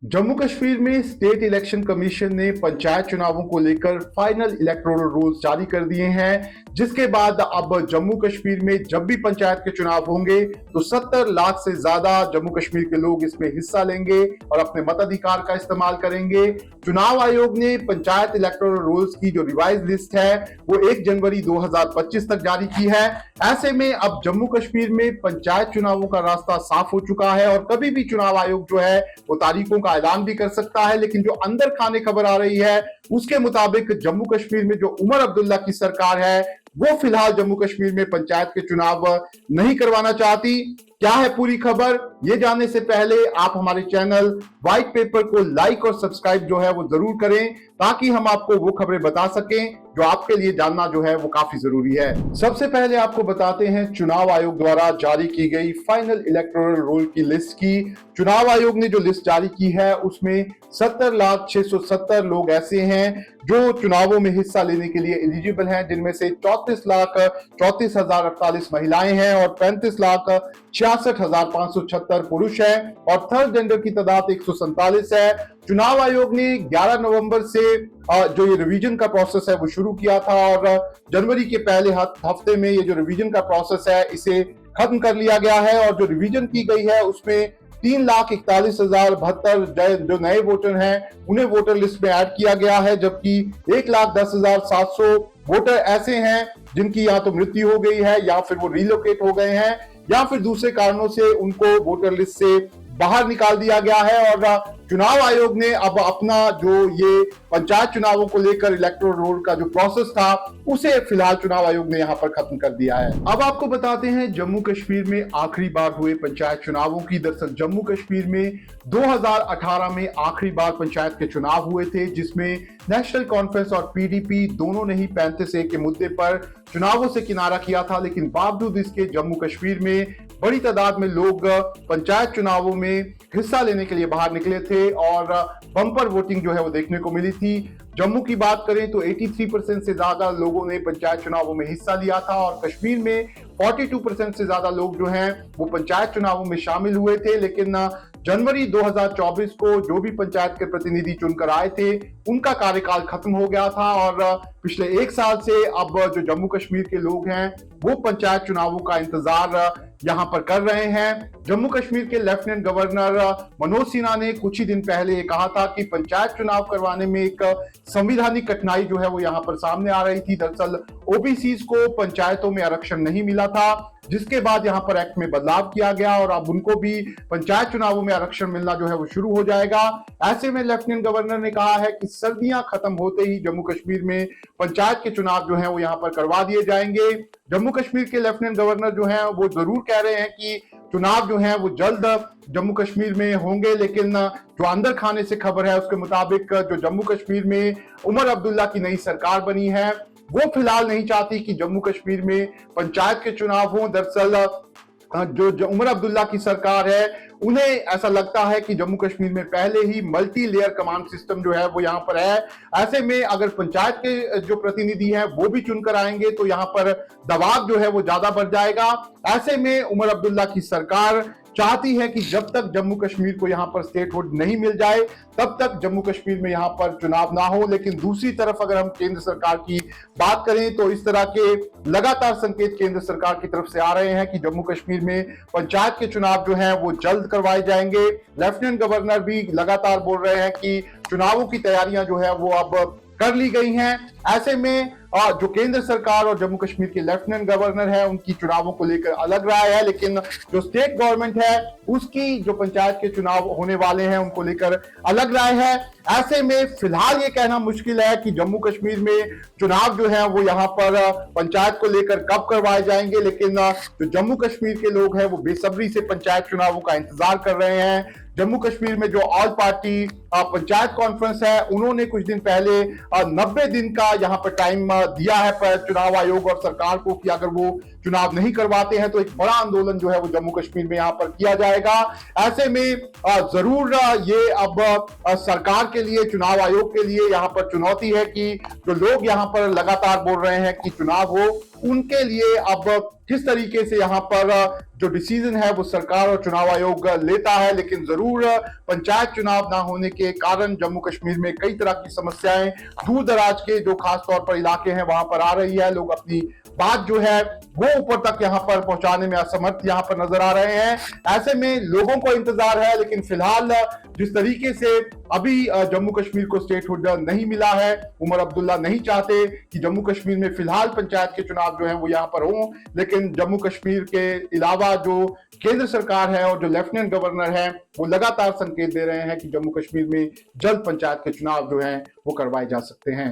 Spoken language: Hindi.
जम्मू कश्मीर में स्टेट इलेक्शन कमीशन ने पंचायत चुनावों को लेकर फाइनल इलेक्टोरल रूल्स जारी कर दिए हैं, जिसके बाद अब जम्मू कश्मीर में जब भी पंचायत के चुनाव होंगे तो 70 लाख से ज्यादा जम्मू कश्मीर के लोग इसमें हिस्सा लेंगे और अपने मताधिकार का इस्तेमाल करेंगे। चुनाव आयोग ने पंचायत इलेक्टोरल रूल्स की जो रिवाइज लिस्ट है वो 1 जनवरी 2025 तक जारी की है। ऐसे में अब जम्मू कश्मीर में पंचायत चुनावों का रास्ता साफ हो चुका है और कभी भी चुनाव आयोग जो है वो तारीखों का ऐलान भी कर सकता है। लेकिन जो अंदर खाने खबर आ रही है उसके मुताबिक जम्मू कश्मीर में जो उमर अब्दुल्ला की सरकार है वो फिलहाल जम्मू कश्मीर में पंचायत के चुनाव नहीं करवाना चाहती। क्या है पूरी खबर, ये जानने से पहले आप हमारे चैनल व्हाइट पेपर को लाइक और सब्सक्राइब जो है वो जरूर करें, ताकि हम आपको वो खबरें बता सकें जो आपके लिए जानना जो है वो काफी जरूरी है। सबसे पहले आपको बताते हैं चुनाव आयोग द्वारा जारी की गई फाइनल इलेक्टोरल रोल की लिस्ट की। चुनाव आयोग ने जो लिस्ट जारी की है उसमें 70,670 लोग ऐसे हैं जो चुनावों में हिस्सा लेने के लिए एलिजिबल हैं, जिनमें से 34,34,048 महिलाएं हैं और 35,66,576 पुरुष हैं और थर्ड जेंडर की तादाद 147 है। चुनाव आयोग ने 11 नवंबर से जो ये रिवीजन का प्रोसेस है वो शुरू किया था और जनवरी के पहले हफ्ते में ये जो रिवीजन का प्रोसेस है इसे खत्म कर लिया गया है। और जो रिवीजन की गई है उसमें 3,41,072 जो नए वोटर हैं उन्हें वोटर लिस्ट में ऐड किया गया है, जबकि 1,10,700 वोटर ऐसे हैं जिनकी या तो मृत्यु हो गई है या फिर वो रिलोकेट हो गए हैं या फिर दूसरे कारणों से उनको वोटर लिस्ट से बाहर निकाल दिया गया है। और चुनाव आयोग ने अब अपना जो ये पंचायत चुनावों को लेकर इलेक्टोरल रोल का जो प्रोसेस था उसे फिलहाल चुनाव आयोग ने यहाँ पर खत्म कर दिया है। अब आपको बताते हैं जम्मू कश्मीर में आखिरी बार हुए पंचायत चुनावों की। दरअसल जम्मू कश्मीर में 2018 में आखिरी बार पंचायत के चुनाव हुए थे, जिसमें नेशनल कॉन्फ्रेंस और पीडीपी दोनों ने ही 35A के मुद्दे पर चुनावों से किनारा किया था। लेकिन बावजूद इसके जम्मू कश्मीर में बड़ी तादाद में लोग पंचायत चुनावों में हिस्सा लेने के लिए बाहर निकले थे और बम्पर वोटिंग जो है वो देखने को मिली थी। जम्मू की बात करें तो 83% से ज्यादा लोगों ने पंचायत चुनावों में हिस्सा लिया था और कश्मीर में 42% से ज्यादा लोग जो हैं वो पंचायत चुनावों में शामिल हुए थे। लेकिन जनवरी 2024 को जो भी पंचायत के प्रतिनिधि चुनकर आए थे उनका कार्यकाल खत्म हो गया था और पिछले 1 साल से अब जो जम्मू कश्मीर के लोग हैं वो पंचायत चुनावों का इंतजार यहां पर कर रहे हैं। जम्मू कश्मीर के लेफ्टिनेंट गवर्नर मनोज सिन्हा ने कुछ ही दिन पहले कहा था कि पंचायत चुनाव करवाने में एक संवैधानिक कठिनाई जो है वो यहां पर सामने आ रही थी। दरअसल ओबीसी को पंचायतों में आरक्षण नहीं मिला था, जिसके बाद यहां पर एक्ट में बदलाव किया गया और अब उनको भी पंचायत चुनावों में आरक्षण मिलना जो है वो शुरू हो जाएगा। ऐसे में लेफ्टिनेंट गवर्नर ने कहा है कि सर्दियां खत्म होते ही जम्मू कश्मीर में पंचायत के चुनाव जो है वो यहां पर करवा दिए जाएंगे। जम्मू कश्मीर के लेफ्टिनेंट गवर्नर जो है वो जरूर कह रहे हैं कि चुनाव जो है वो जल्द जम्मू कश्मीर में होंगे, लेकिन जो अंदर खाने से खबर है उसके मुताबिक जो जम्मू कश्मीर में उमर अब्दुल्ला की नई सरकार बनी है वो फिलहाल नहीं चाहती कि जम्मू कश्मीर में पंचायत के चुनाव हों। दरअसल जो उमर अब्दुल्ला की सरकार है उन्हें ऐसा लगता है कि जम्मू कश्मीर में पहले ही मल्टी लेयर कमांड सिस्टम जो है वो यहाँ पर है। ऐसे में अगर पंचायत के जो प्रतिनिधि हैं वो भी चुनकर आएंगे तो यहाँ पर दबाव जो है वो ज्यादा बढ़ जाएगा। ऐसे में उमर अब्दुल्ला की सरकार चाहती है कि जब तक जम्मू कश्मीर को यहाँ पर स्टेटहुड नहीं मिल जाए तब तक जम्मू कश्मीर में यहाँ पर चुनाव ना हो। लेकिन दूसरी तरफ अगर हम केंद्र सरकार की बात करें तो इस तरह के लगातार संकेत केंद्र सरकार की तरफ से आ रहे हैं कि जम्मू कश्मीर में पंचायत के चुनाव जो हैं वो जल्द करवाए जाएंगे। लेफ्टिनेंट गवर्नर भी लगातार बोल रहे हैं कि चुनावों की तैयारियां जो है वो अब कर ली गई हैं। ऐसे में जो केंद्र सरकार और जम्मू कश्मीर के लेफ्टिनेंट गवर्नर है उनकी चुनावों को लेकर अलग राय है, लेकिन जो स्टेट गवर्नमेंट है उसकी जो पंचायत के चुनाव होने वाले हैं उनको लेकर अलग राय है। ऐसे में फिलहाल ये कहना मुश्किल है कि जम्मू कश्मीर में चुनाव जो है वो यहाँ पर पंचायत को लेकर कब करवाए जाएंगे, लेकिन जो जम्मू कश्मीर के लोग हैं वो बेसब्री से पंचायत चुनावों का इंतजार कर रहे हैं। जम्मू कश्मीर में जो ऑल पार्टी पंचायत कॉन्फ्रेंस है उन्होंने कुछ दिन पहले 90 दिन का यहाँ पर टाइम दिया है पर चुनाव आयोग और सरकार को कि अगर वो चुनाव नहीं करवाते हैं तो एक बड़ा आंदोलन जो है वो जम्मू कश्मीर में यहाँ पर किया जाएगा। ऐसे में जरूर ये अब सरकार के लिए, चुनाव आयोग के लिए यहाँ पर चुनौती है कि जो लोग यहाँ पर लगातार बोल रहे हैं कि चुनाव हो, उनके लिए अब किस तरीके से यहाँ पर जो डिसीजन है वो सरकार और चुनाव आयोग लेता है। लेकिन जरूर पंचायत चुनाव ना होने के कारण जम्मू कश्मीर में कई तरह की समस्याएं दूर दराज के जो खास तौर पर इलाके हैं वहां पर आ रही है। लोग अपनी बात जो है वो ऊपर तक यहाँ पर पहुंचाने में असमर्थ यहाँ पर नजर आ रहे हैं। ऐसे में लोगों को इंतजार है, लेकिन फिलहाल जिस तरीके से अभी जम्मू कश्मीर को स्टेटहुड नहीं मिला है, उमर अब्दुल्ला नहीं चाहते कि जम्मू कश्मीर में फिलहाल पंचायत के चुनाव जो है वो यहाँ पर हों। लेकिन जम्मू कश्मीर के अलावा जो केंद्र सरकार है और जो लेफ्टिनेंट गवर्नर है वो लगातार संकेत दे रहे हैं कि जम्मू कश्मीर में जल्द पंचायत के चुनाव जो है वो करवाए जा सकते हैं।